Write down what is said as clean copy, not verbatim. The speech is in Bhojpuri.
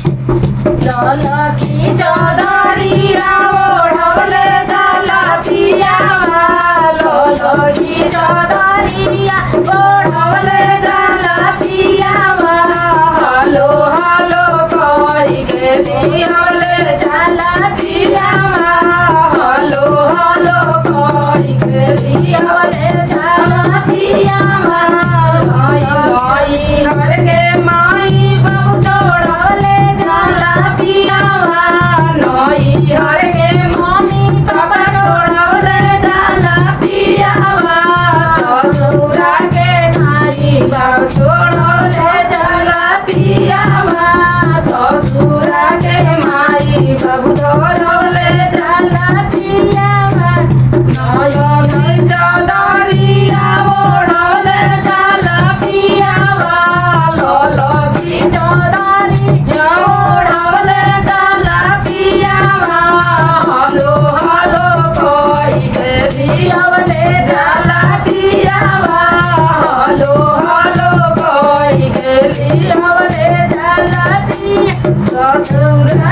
ललकी चदरिया ओढ़ले जाला पियावा ललकी चदरिया ओढ़ले जाला पियावा हलो हलो कहि के दियले जाला पियावा हलो हलो कहि के दियले जाला पियावा माई हर के माई बहु छोड़ले जाला पियावा नई हर के मम्मी पापा छोड़ले जाला पियावा ससुरा के माई बहु छोड़ले जाला पियावा ससुरा के माई बहु छोड़ले जाला पियावा नई चदरिया ओढ़ले जाला पियावा ललकी चदरिया ओढ़ले जाला पियावा हलो हलो कहि के दियले जाला पियावा हलो हलो कहि के दियले जाला पिया ससुरा